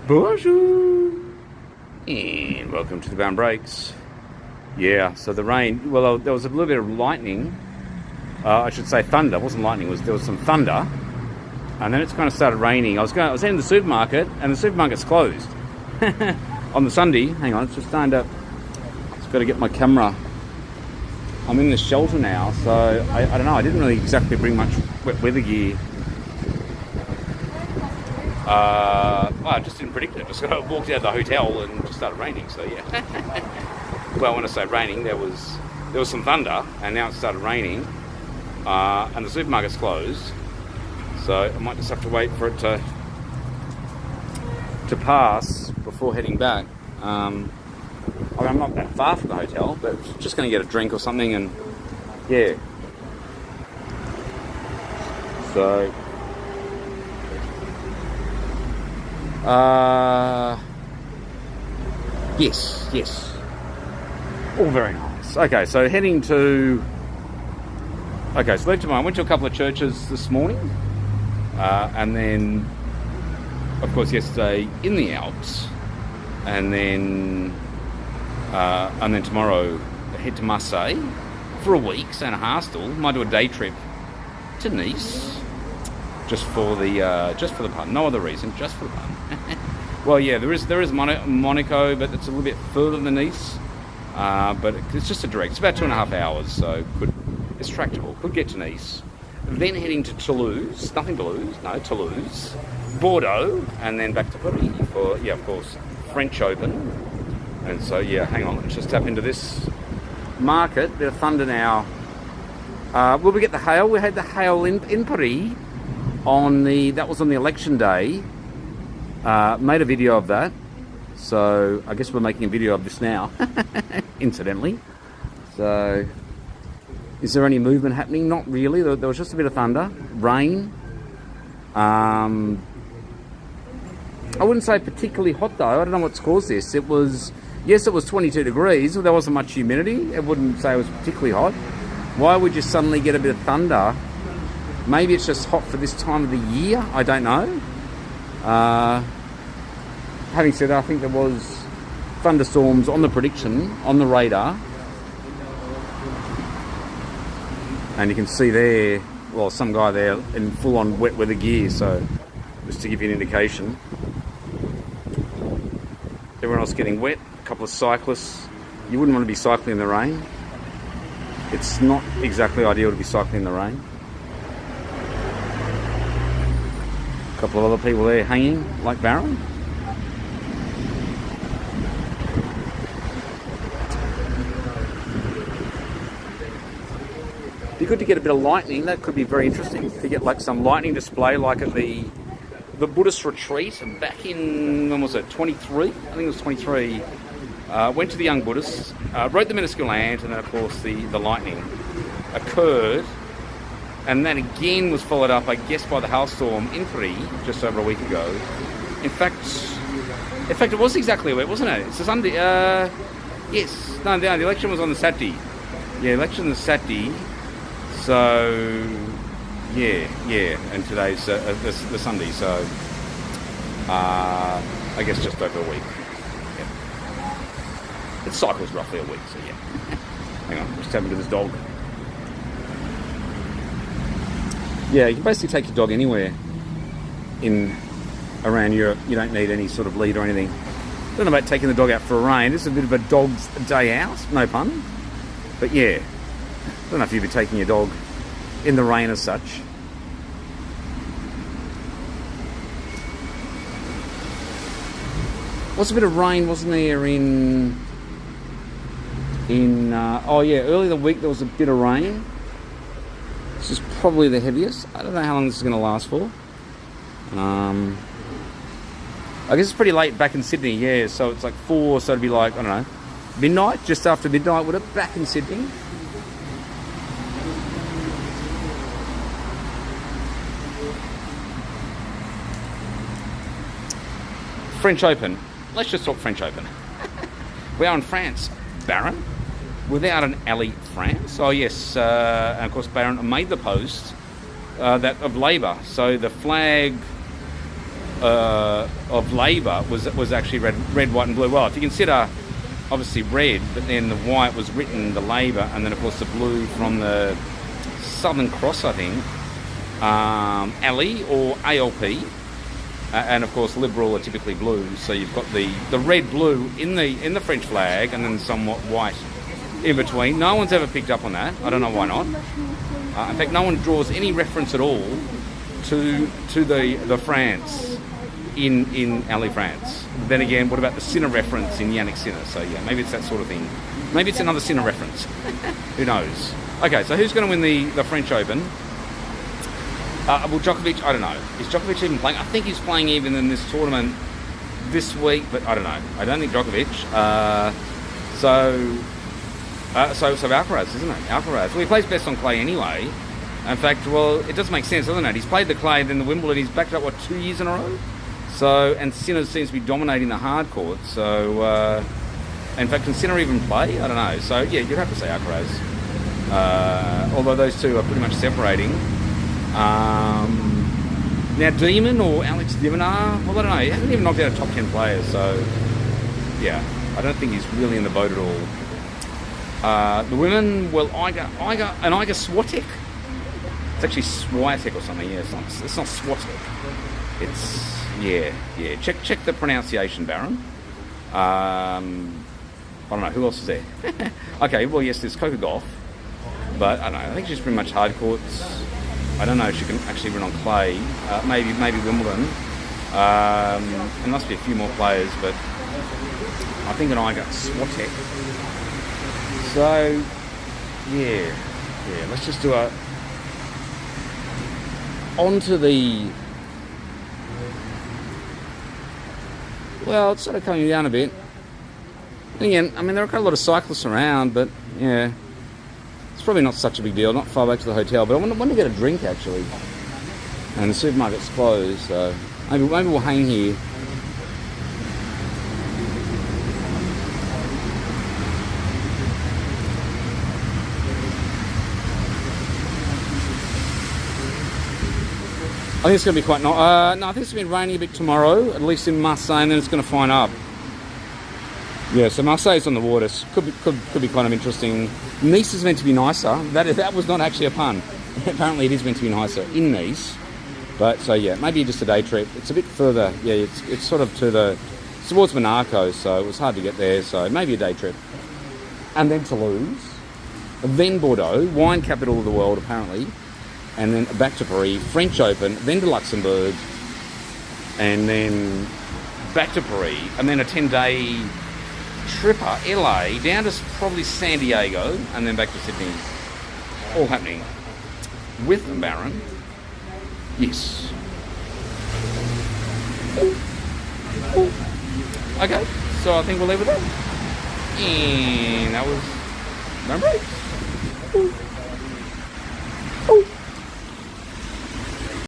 Bonjour! And welcome to the Bound Breaks. Yeah, so the rain, well, there was a little bit of lightning. I should say thunder. It wasn't lightning, there was some thunder. And then it's kind of started raining. I was in the supermarket, and the supermarket's closed. On the Sunday, hang on, it's just starting to, just got to get my camera. I'm in the shelter now, so I don't know, I didn't really exactly bring much wet weather gear. Well, I just didn't predict it. Just walked out of the hotel and just started raining, so yeah. Well, when I say raining, there was some thunder, and now it started raining, and the supermarket's closed, so I might just have to wait for it to pass before heading back. I'm not that far from the hotel, but just going to get a drink or something, and yeah. So, yes. All very nice. Okay, so heading to... Okay, so left tomorrow. I went to a couple of churches this morning, and then, of course, yesterday in the Alps, and then tomorrow head to Marseille for a week, stay in a hostel. Might do a day trip to Nice, just for the pun. No other reason, just for the pun. Well, yeah, there is Monaco, but it's a little bit further than Nice. But it's just a direct. It's about 2.5 hours, so it's tractable. Could get to Nice. Then heading to Toulouse. Nothing to lose. No, Toulouse. Bordeaux, and then back to Paris for, yeah, of course, French Open. And so, yeah, hang on. Let's just tap into this market. Bit of thunder now. Will we get the hail? We had the hail in Paris that was on the election day. Made a video of that. So I guess we're making a video of this now, incidentally. So is there any movement happening? Not really. There was just a bit of thunder, rain. I wouldn't say particularly hot though. I don't know what's caused this. It was 22 degrees. There wasn't much humidity. I wouldn't say it was particularly hot. Why would you suddenly get a bit of thunder? Maybe it's just hot for this time of the year. I don't know. Having said that, I think there was thunderstorms on the prediction, on the radar. And you can see there, well, some guy there in full-on wet weather gear, so just to give you an indication. Everyone else getting wet, a couple of cyclists. You wouldn't want to be cycling in the rain. It's not exactly ideal to be cycling in the rain. A couple of other people there hanging, like Baron. Be good to get a bit of lightning. That could be very interesting to get like some lightning display, like at the Buddhist retreat back in, when was it, 23? I think it was 23. Went to the young Buddhists, wrote the minuscule ant, and then of course the lightning occurred, and that again was followed up, I guess, by the hailstorm in Paris just over a week ago. In fact, it was exactly a week, wasn't it? It's a Sunday. Yes, no, the election was on the Saturday. Yeah, election was Saturday. So, yeah, and today's the Sunday, so I guess just over a week. Yeah. It cycles roughly a week, so yeah. Hang on, just tapping to this dog. Yeah, you can basically take your dog anywhere around Europe. You don't need any sort of lead or anything. I don't know about taking the dog out for a rain. This is a bit of a dog's day out, no pun. But yeah. I don't know if you'd be taking your dog in the rain as such. Was a bit of rain, wasn't there, earlier in the week there was a bit of rain. This is probably the heaviest. I don't know how long this is going to last for. I guess it's pretty late back in Sydney, yeah, so it's like 4, so it'd be like, I don't know, midnight, just after midnight, would it, back in Sydney? French Open. Let's just talk French Open. We are in France, Baron, without an Ali France. Oh yes, and of course Baron made the post that of Labour. So the flag of Labour was actually red, white, and blue. Well, if you consider obviously red, but then the white was written the Labour, and then of course the blue from the Southern Cross, I think, ALI or ALP, and of course Liberal are typically blue. So you've got the red blue in the French flag, and then somewhat white in between. No one's ever picked up on that. I don't know why not. In fact, no one draws any reference at all to the France in Ali France. But then again, what about the Sinner reference in Yannick Sinner? So yeah, maybe it's that sort of thing. Maybe it's another Sinner reference. Who knows? Okay, so who's going to win the French Open? Well, Djokovic, I don't know. Is Djokovic even playing? I think he's playing even in this tournament this week, but I don't know. I don't think Djokovic. So Alcaraz, isn't it? Alcaraz. Well, he plays best on clay anyway. In fact, well, it does make sense, doesn't it? He's played the clay, then the Wimbledon. He's backed up, 2 years in a row? So, and Sinner seems to be dominating the hard court. So, in fact, can Sinner even play? I don't know. So, yeah, you'd have to say Alcaraz. Although those two are pretty much separating. Now, Demon or Alex de Minaur, well, I don't know. He hasn't even knocked out a top 10 player. So, yeah, I don't think he's really in the boat at all. The women, well, Iga Swiatek. It's actually Swiatek or something. Yeah, it's not Swiatek. It's yeah. Check the pronunciation, Baron. I don't know who else is there. Okay, well yes, there's Coco Gauff, but I don't know. I think she's pretty much hard courts. I don't know if she can actually run on clay. Maybe Wimbledon. There must be a few more players, but I think an Iga Swiatek. So, yeah, let's just do onto the, well, it's sort of coming down a bit. And again, I mean, there are quite a lot of cyclists around, but yeah, it's probably not such a big deal, not far back to the hotel, but I want to get a drink actually. And the supermarket's closed, so maybe we'll hang here. I think it's going to be quite no, I think it's going to be raining a bit tomorrow, at least in Marseille, and then it's going to fine up. Yeah, so Marseille's on the water. Could be kind of interesting. Nice is meant to be nicer. That was not actually a pun. Apparently it is meant to be nicer in Nice. But so yeah, maybe just a day trip. It's a bit further. Yeah, it's sort of towards Monaco, so it was hard to get there. So maybe a day trip. And then Toulouse, then Bordeaux, wine capital of the world apparently. And then back to Paris, French Open, then to Luxembourg, and then back to Paris, and then a 10-day tripper, LA, down to probably San Diego, and then back to Sydney. All happening with the Baron. Yes. Okay, so I think we'll leave it there. And that was number 8.